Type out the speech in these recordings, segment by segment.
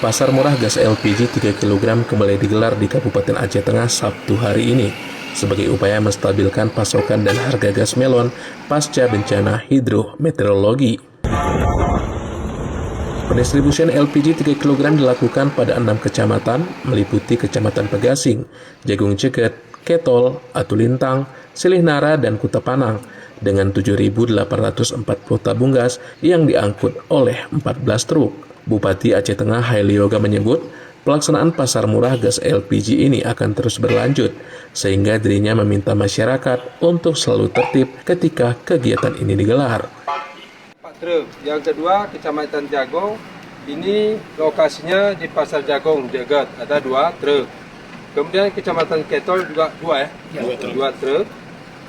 Pasar murah gas LPG 3 kg kembali digelar di Kabupaten Aceh Tengah Sabtu hari ini sebagai upaya menstabilkan pasokan dan harga gas melon pasca bencana hidrometeorologi. Pendistribusian LPG 3 kg dilakukan pada 6 kecamatan meliputi Kecamatan Pegasing, Jagung Ceket, Ketol, Atulintang, Silihnara, dan Kuta Panang dengan 7.840 tabung gas yang diangkut oleh 14 truk. Bupati Aceh Tengah Haili Yoga menyebut pelaksanaan pasar murah gas LPG ini akan terus berlanjut sehingga dirinya meminta masyarakat untuk selalu tertib ketika kegiatan ini digelar. Truk. Yang kedua, Kecamatan Jagong, ini lokasinya di Pasar Jagong, Degat, ada 2 truk. Kemudian Kecamatan Ketol juga 2 truk.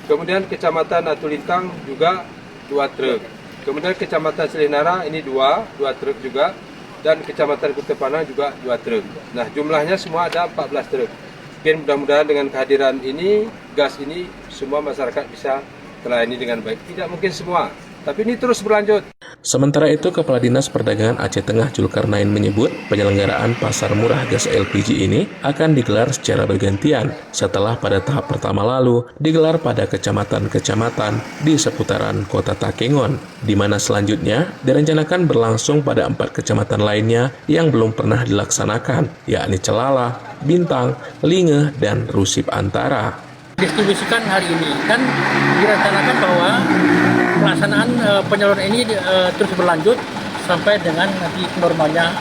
Kemudian Kecamatan Atulintang juga 2 truk. Kemudian Kecamatan Silihnara ini 2 truk juga. Dan Kecamatan Kuta Panang juga 2 truk. Nah, jumlahnya semua ada 14 truk. Mungkin mudah-mudahan dengan kehadiran ini, gas ini, semua masyarakat bisa terlayani dengan baik. Tidak mungkin semua, tapi ini terus berlanjut. Sementara itu, Kepala Dinas Perdagangan Aceh Tengah Zulkarnain menyebut penyelenggaraan pasar murah gas LPG ini akan digelar secara bergantian setelah pada tahap pertama lalu digelar pada kecamatan-kecamatan di seputaran Kota Takengon, di mana selanjutnya direncanakan berlangsung pada 4 kecamatan lainnya yang belum pernah dilaksanakan, yakni Celala, Bintang, Linge, dan Rusip Antara. Distribusikan hari ini dan direncanakan bahwa pelaksanaan penyaluran ini terus berlanjut sampai dengan nanti normalnya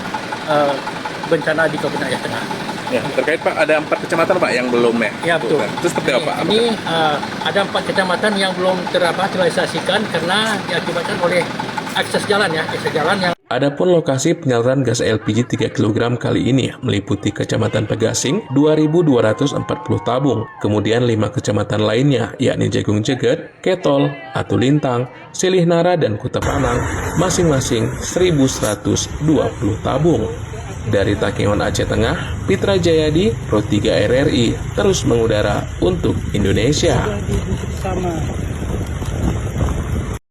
bencana di Kabupaten Aceh Tengah. Ya, terkait Pak, ada 4 kecamatan Pak yang belum ya? Ya, betul. Itu seperti apa? Ini ada 4 kecamatan yang belum terrealisasikan karena diakibatkan oleh akses jalan yang Adapun lokasi penyaluran gas LPG 3 kg kali ini meliputi Kecamatan Pegasing 2.240 tabung, kemudian 5 kecamatan lainnya yakni Jagung Jeget, Ketol, Atulintang, Silihnara, dan Kuta Panang masing-masing 1.120 tabung. Dari Takengon Aceh Tengah, Pitra Jayadi, Pro 3 RRI terus mengudara untuk Indonesia.